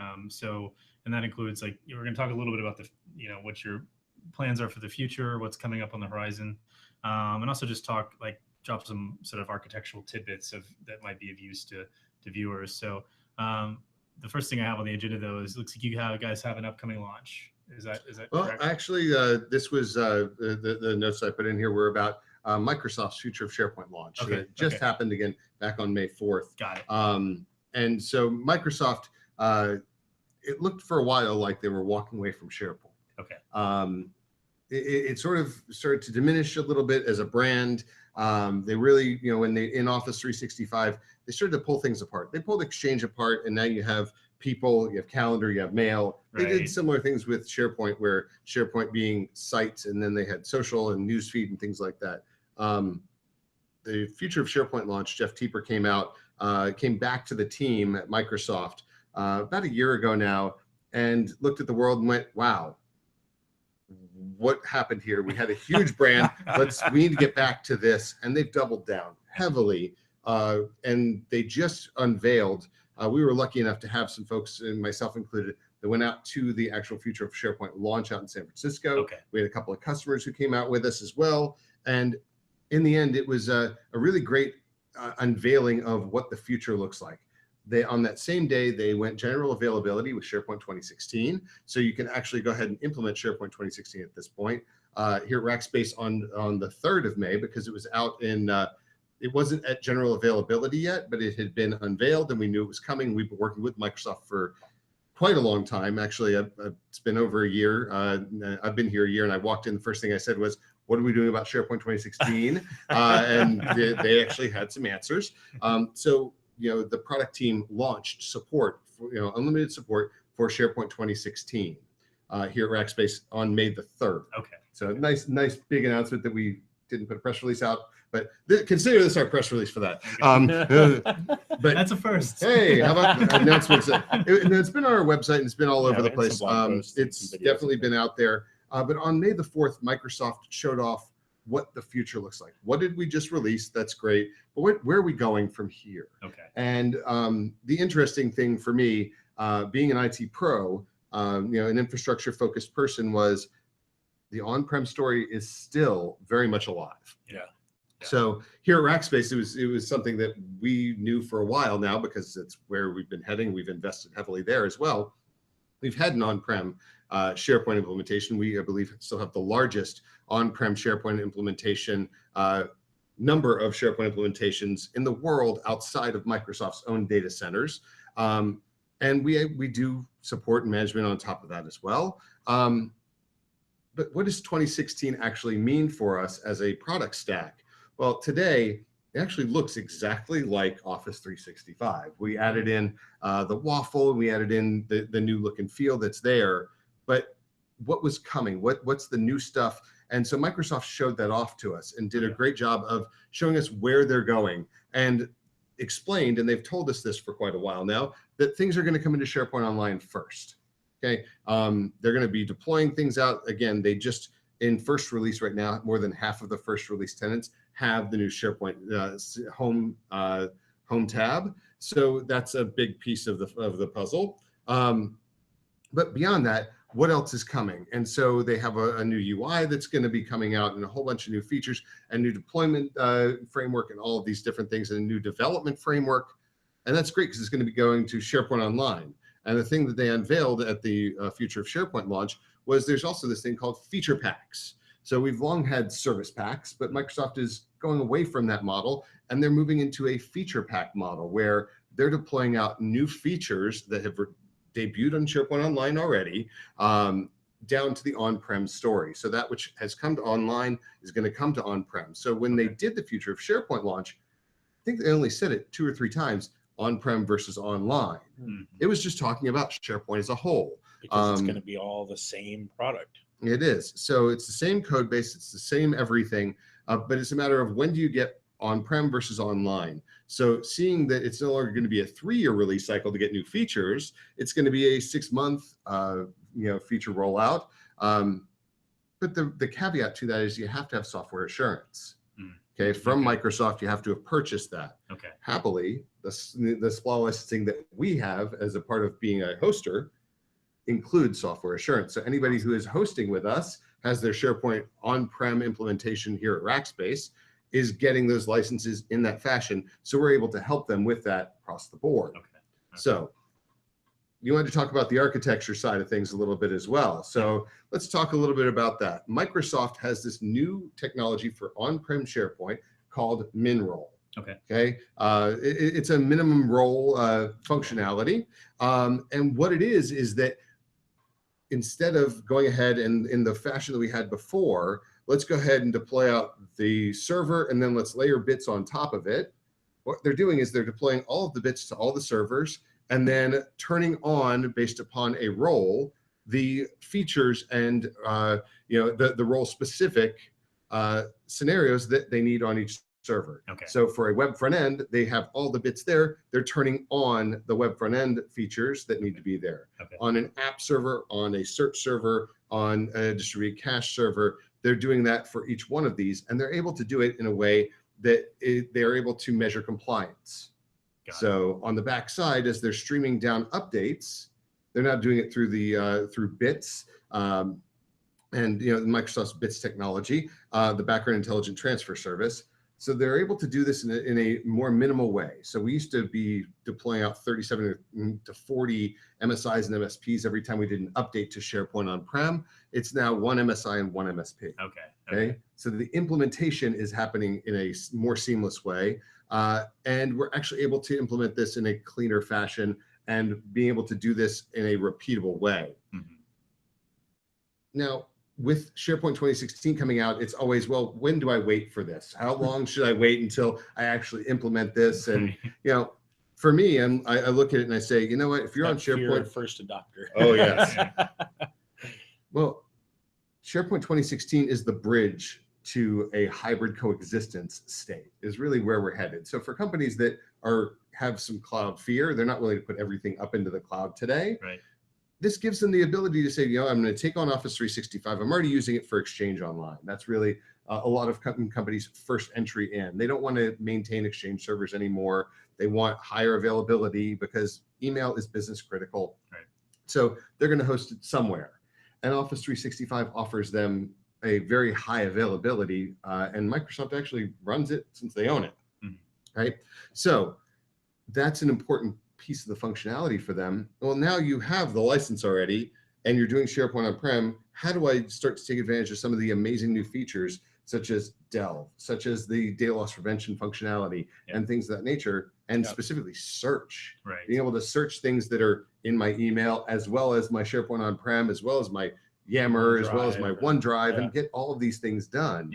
And that includes, like, we're going to talk a little bit about what your plans are for the future, what's coming up on the horizon, and also just drop some sort of architectural tidbits that might be of use to viewers. So the first thing I have on the agenda, though, is looks like you guys have an upcoming launch. Is that correct? Actually, this was the notes I put in here were about Microsoft's Future of SharePoint launch. Okay. That just happened again back on May 4th. Got it. And so Microsoft, it looked for a while like they were walking away from SharePoint. Okay. It sort of started to diminish a little bit as a brand. They really, when they in Office 365, they started to pull things apart. They pulled Exchange apart, and now you have people, you have calendar, you have mail. They did similar things with SharePoint, where SharePoint being sites, and then they had social and newsfeed and things like that. The Future of SharePoint launch, Jeff Teeper came back to the team at Microsoft about a year ago now, and looked at the world and went, wow, what happened here? We had a huge brand. We need to get back to this. And they've doubled down heavily. And they just unveiled, we were lucky enough to have some folks, and myself included, that went out to the actual Future of SharePoint launch out in San Francisco. Okay. We had a couple of customers who came out with us as well. And in the end, it was a really great unveiling of what the future looks like. On that same day, they went general availability with SharePoint 2016. So you can actually go ahead and implement SharePoint 2016 at this point here at Rackspace on the 3rd of May, because it was out it wasn't at general availability yet, but it had been unveiled and we knew it was coming. We've been working with Microsoft for quite a long time. Actually, it's been over a year. I've been here a year, and I walked in. The first thing I said was, what are we doing about SharePoint 2016? And they actually had some answers. So the product team launched support for, unlimited support for SharePoint 2016 here at Rackspace on May the 3rd. Okay. So nice big announcement that we didn't put a press release out, but consider this our press release for that. But that's a first. Hey, how about the announcements? It's been on our website and it's been all over the place. It's definitely been out there. But on May the 4th, Microsoft showed off what the future looks like. What did we just release? That's great. But where are we going from here? Okay. And the interesting thing for me, being an IT pro, an infrastructure focused person, was the on-prem story is still very much alive. Yeah. So here at Rackspace, it was something that we knew for a while now, because it's where we've been heading. We've invested heavily there as well. We've had an on-prem SharePoint implementation. We, I believe, still have the largest on-prem SharePoint implementation, number of SharePoint implementations in the world outside of Microsoft's own data centers. And we do support and management on top of that as well. But what does 2016 actually mean for us as a product stack? Well, today, it actually looks exactly like Office 365. We added in the waffle, and we added in the new look and feel that's there. But what was coming? What's the new stuff? And so Microsoft showed that off to us and did a great job of showing us where they're going, and explained, and they've told us this for quite a while now, that things are going to come into SharePoint Online first. Okay, they're going to be deploying things out. Again, they just, in first release right now, more than half of the first release tenants have the new SharePoint home tab. So that's a big piece of the puzzle. But beyond that, what else is coming? And so they have a new UI that's going to be coming out, and a whole bunch of new features, and new deployment framework, and all of these different things, and a new development framework. And that's great, because it's going to be going to SharePoint Online. And the thing that they unveiled at the Future of SharePoint launch was there's also this thing called feature packs. So we've long had service packs, but Microsoft is going away from that model, and they're moving into a feature pack model where they're deploying out new features that have debuted on SharePoint Online already, down to the on-prem story. So that which has come to online is going to come to on-prem. So when they did the Future of SharePoint launch, I think they only said it 2 or 3 times, on-prem versus online. Mm-hmm. It was just talking about SharePoint as a whole. Because it's going to be all the same product. It is. So it's the same code base, it's the same everything, but it's a matter of when do you get on-prem versus online. So seeing that it's no longer going to be a 3-year release cycle to get new features, it's going to be a 6-month feature rollout. But the caveat to that is you have to have software assurance. Okay, from Microsoft, you have to have purchased that. Okay. Happily, the SPLA licensing that we have as a part of being a hoster includes software assurance. So anybody who is hosting with us, has their SharePoint on-prem implementation here at Rackspace, is getting those licenses in that fashion. So we're able to help them with that across the board. Okay. So you wanted to talk about the architecture side of things a little bit as well. So let's talk a little bit about that. Microsoft has this new technology for on-prem SharePoint called MinRole. Okay. It's a minimum role functionality. And what it is that instead of going ahead and in the fashion that we had before, let's go ahead and deploy out the server, and then let's layer bits on top of it. What they're doing is they're deploying all of the bits to all the servers, and then turning on, based upon a role, the features and the role specific scenarios that they need on each server. Okay. So for a web front end, they have all the bits there. They're turning on the web front end features that need to be there. Okay. On an app server, on a search server, on a distributed cache server, they're doing that for each one of these, and they're able to do it in a way that they're able to measure compliance. So on the back side, as they're streaming down updates, they're not doing it through the through bits and Microsoft's bits technology, the background intelligent transfer service. So they're able to do this in a more minimal way. So we used to be deploying out 37 to 40 MSIs and MSPs every time we did an update to SharePoint on-prem. It's now 1 MSI and 1 MSP. Okay. So the implementation is happening in a more seamless way. And we're actually able to implement this in a cleaner fashion and being able to do this in a repeatable way. Mm-hmm. Now, with SharePoint 2016 coming out, it's always, well, when do I wait for this? How long should I wait until I actually implement this? And, for me, I look at it and I say, you know what, if you're on SharePoint, first adopter. Oh, yes. Well, SharePoint 2016 is the bridge to a hybrid coexistence state, is really where we're headed. So for companies that have some cloud fear, they're not willing to put everything up into the cloud today. Right. This gives them the ability to say, I'm going to take on Office 365. I'm already using it for Exchange Online. That's really a lot of companies' first entry in. They don't want to maintain Exchange servers anymore. They want higher availability because email is business critical. Right. So they're going to host it somewhere. And Office 365 offers them a very high availability, and Microsoft actually runs it since they own it. Right? So that's an important piece of the functionality for them. Well, now you have the license already and you're doing SharePoint on-prem. How do I start to take advantage of some of the amazing new features such as Delve, such as the data loss prevention functionality and things of that nature, and specifically search, being able to search things that are in my email, as well as my SharePoint on-prem, as well as my Yammer, as well as my OneDrive, and get all of these things done.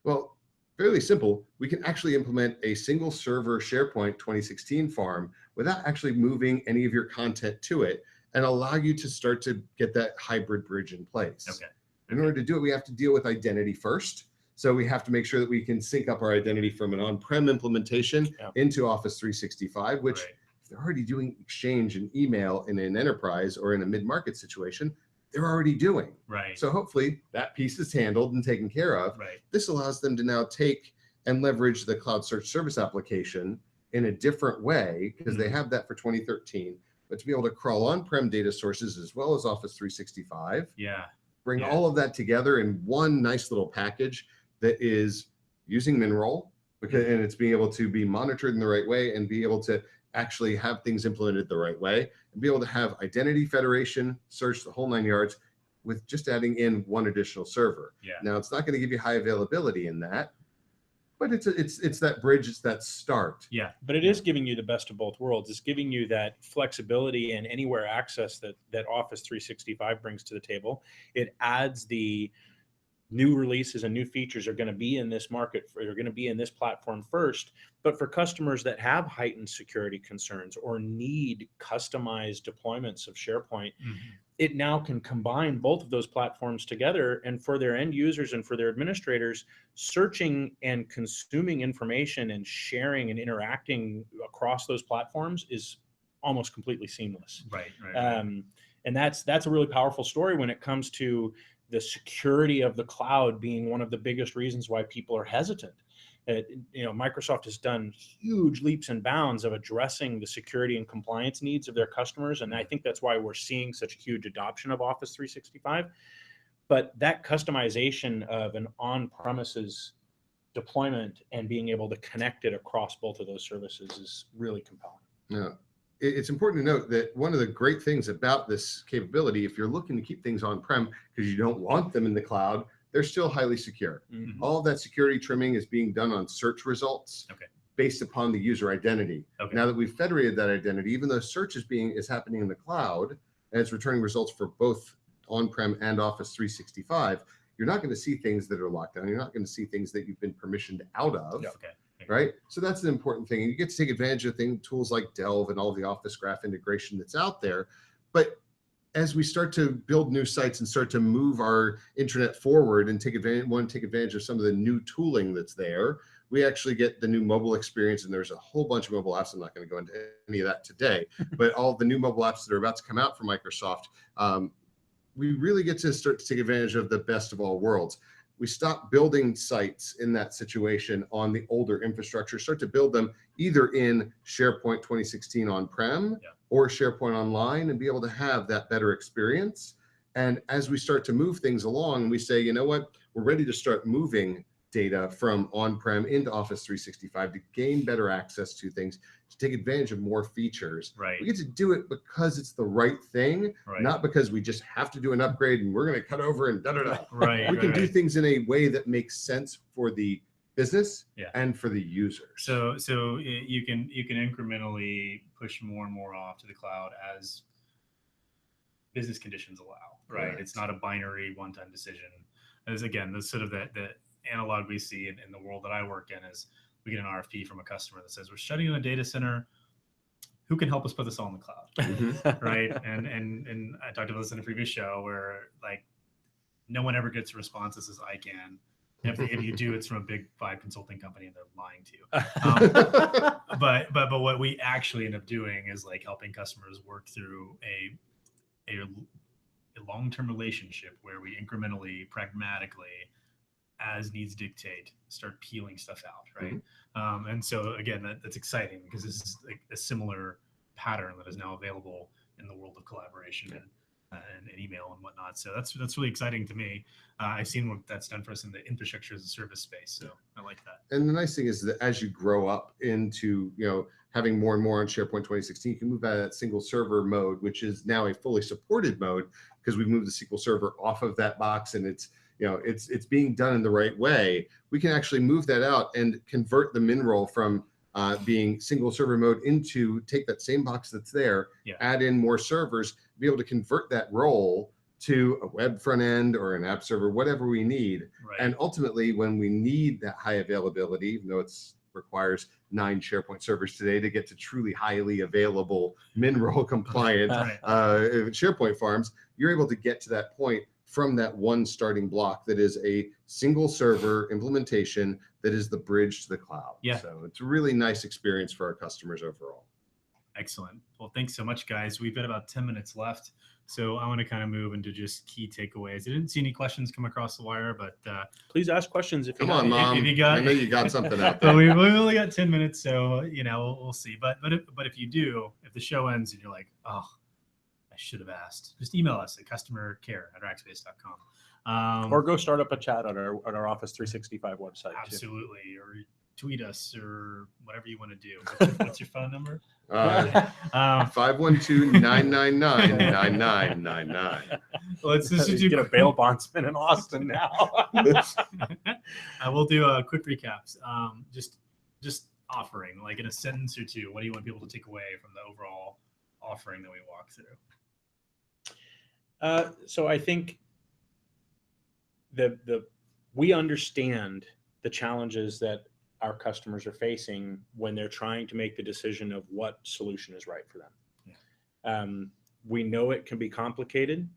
Well, fairly simple. We can actually implement a single server SharePoint 2016 farm without actually moving any of your content to it, and allow you to start to get that hybrid bridge in place. In order to do it, we have to deal with identity first. So we have to make sure that we can sync up our identity from an on-prem implementation into Office 365, which if they're already doing Exchange and email in an enterprise or in a mid-market situation, they're already doing. So hopefully that piece is handled and taken care of. This allows them to now take and leverage the cloud search service application in a different way, because they have that for 2013, but to be able to crawl on-prem data sources as well as Office 365. Bring all of that together in one nice little package that is using MinRoll, because and it's being able to be monitored in the right way and be able to actually have things implemented the right way and be able to have identity federation, search the whole 9 yards with just adding in one additional server. Now it's not going to give you high availability in that, but it's that bridge, it's that start. But it is giving you the best of both worlds. It's giving you that flexibility and anywhere access that Office 365 brings to the table. It adds the new releases and new features are going to be in this market, are going to be in this platform first. But for customers that have heightened security concerns or need customized deployments of SharePoint, it now can combine both of those platforms together. And for their end users and for their administrators, searching and consuming information and sharing and interacting across those platforms is almost completely seamless. And that's a really powerful story when it comes to the security of the cloud being one of the biggest reasons why people are hesitant. Microsoft has done huge leaps and bounds of addressing the security and compliance needs of their customers. And I think that's why we're seeing such huge adoption of Office 365. But that customization of an on-premises deployment and being able to connect it across both of those services is really compelling. It's important to note that one of the great things about this capability, if you're looking to keep things on-prem because you don't want them in the cloud, they're still highly secure. All of that security trimming is being done on search results based upon the user identity. Now that we've federated that identity, even though search is happening in the cloud and it's returning results for both on-prem and Office 365, you're not going to see things that are locked down. You're not going to see things that you've been permissioned out of. Right? So that's an important thing. And you get to take advantage of tools like Delve and all the Office Graph integration that's out there. But as we start to build new sites and start to move our internet forward and take advantage of some of the new tooling that's there, we actually get the new mobile experience. And there's a whole bunch of mobile apps. I'm not going to go into any of that today, but all the new mobile apps that are about to come out from Microsoft, we really get to start to take advantage of the best of all worlds. We stop building sites in that situation on the older infrastructure, start to build them either in SharePoint 2016 on-prem or SharePoint online, and be able to have that better experience. And as we start to move things along, we say, you know what, we're ready to start moving data from on-prem into Office 365 to gain better access to things, to take advantage of more features. We get to do it because it's the right thing, not because we just have to do an upgrade and we're going to cut over and we can do things in a way that makes sense for the business and for the user. So you can incrementally push more and more off to the cloud as business conditions allow. It's not a binary one-time decision. As again, the sort of the analog we see in the world that I work in is we get an RFP from a customer that says, we're shutting down a data center. Who can help us put this all in the cloud? And I talked about this in a previous show where like no one ever gets a response that says I can. And if you do, it's from a big 5 consulting company and they're lying to you. But what we actually end up doing is like helping customers work through a long-term relationship where we incrementally, pragmatically as needs dictate, start peeling stuff out, right? And so again, that's exciting because this is like a similar pattern that is now available in the world of collaboration and email and whatnot. So that's really exciting to me. I've seen what that's done for us in the infrastructure as a service space. So I like that. And the nice thing is that as you grow up into, having more and more on SharePoint 2016, you can move out of that single server mode, which is now a fully supported mode because we've moved the SQL Server off of that box, and it's being done in the right way. We can actually move that out and convert the min role from being single server mode into take that same box that's there, add in more servers, be able to convert that role to a web front end or an app server, whatever we need. Right. And ultimately, when we need that high availability, even though it's requires 9 SharePoint servers today to get to truly highly available min role compliant SharePoint farms, you're able to get to that point from that one starting block that is a single server implementation that is the bridge to the cloud. So it's a really nice experience for our customers overall. Excellent. Well, thanks so much, guys. We've got about 10 minutes left. So I want to kind of move into just key takeaways. I didn't see any questions come across the wire, but please ask questions if you come on, Mom. If you got, I know you got something out there. But we've only got 10 minutes, so we'll see. But if you do, if the show ends and you're like, oh, I should have asked, just email us at customercare@rackspace.com. Or go start up a chat on our Office 365 website. Absolutely. Too. Or tweet us or whatever you want to do. What's your phone number? 512-999-9999. Let's just get a bail bondsman in Austin now. We'll do a quick recaps. Just offering, like in a sentence or two, what do you want people to take away from the overall offering that we walk through? So I think we understand the challenges that our customers are facing when they're trying to make the decision of what solution is right for them. We know it can be complicated.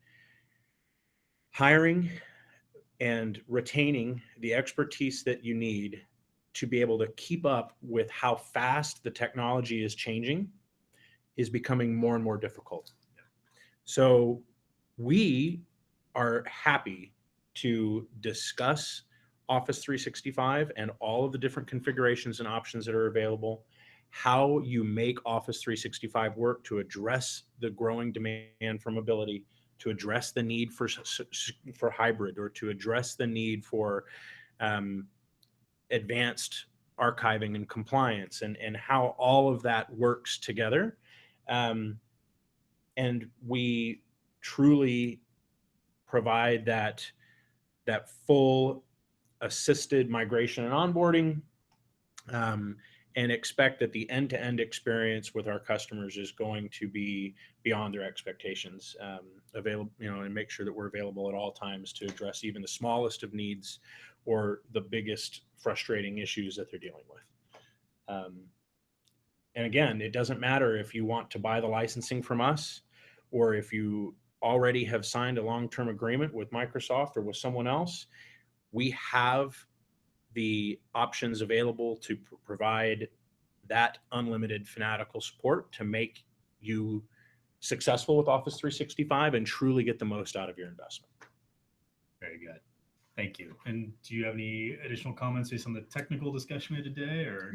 Hiring and retaining the expertise that you need to be able to keep up with how fast the technology is changing is becoming more and more difficult. So we are happy to discuss Office 365 and all of the different configurations and options that are available, how you make Office 365 work to address the growing demand for mobility, to address the need for hybrid, or to address the need for advanced archiving and compliance, and how all of that works together. And we truly provide that full assisted migration and onboarding, and expect that the end-to-end experience with our customers is going to be beyond their expectations, available, and make sure that we're available at all times to address even the smallest of needs or the biggest frustrating issues that they're dealing with. And again, it doesn't matter if you want to buy the licensing from us or if you already have signed a long-term agreement with Microsoft or with someone else. We have the options available to provide that unlimited fanatical support to make you successful with Office 365 and truly get the most out of your investment. Very good. Thank you. And do you have any additional comments based on the technical discussion we had today? Or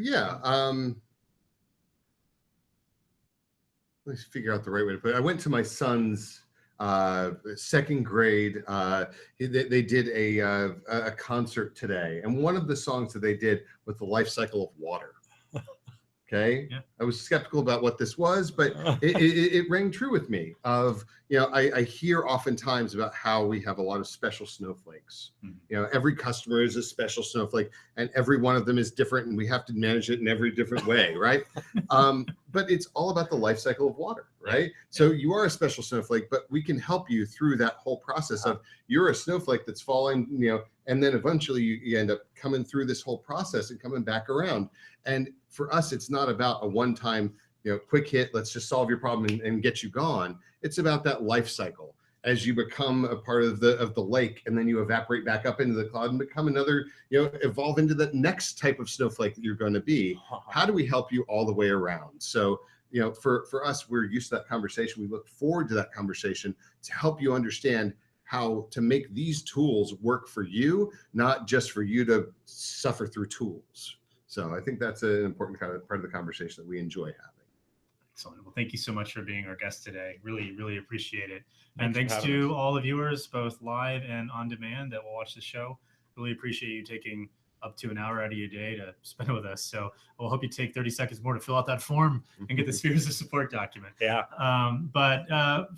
let's figure out the right way to put it. I went to my son's second grade. They did a concert today, and one of the songs that they did was the life cycle of water. Okay. Yeah. I was skeptical about what this was, but it rang true with me of, I hear oftentimes about how we have a lot of special snowflakes. Every customer is a special snowflake and every one of them is different and we have to manage it in every different way. Right. But it's all about the life cycle of water. Right. Yeah. So you are a special snowflake, but we can help you through that whole process of you're a snowflake that's falling, and then eventually you end up coming through this whole process and coming back around. And for us, it's not about a one-time, quick hit, let's just solve your problem and get you gone. It's about that life cycle as you become a part of the lake, and then you evaporate back up into the cloud and become another, evolve into the next type of snowflake that you're going to be. How do we help you all the way around? So, for us, we're used to that conversation. We look forward to that conversation to help you understand how to make these tools work for you, not just for you to suffer through tools. So I think that's an important kind of part of the conversation that we enjoy having. Excellent. Well, thank you so much for being our guest today. Really, really appreciate it. Thanks And thanks for having to us. all the viewers, both live and on demand, that will watch the show. Really appreciate you taking up to an hour out of your day to spend with us. So we'll hope you take 30 seconds more to fill out that form and get the Spheres of Support document. Yeah. But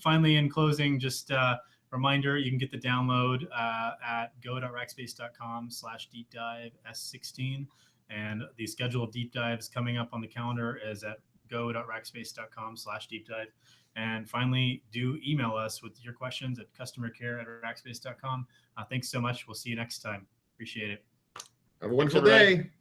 finally, in closing, just reminder, you can get the download at go.rackspace.com/deep dive S16. And the schedule of deep dives coming up on the calendar is at go.rackspace.com/deep dive. And finally, do email us with your questions at customercare@rackspace.com. Thanks so much. We'll see you next time. Appreciate it. Have a wonderful everybody. day.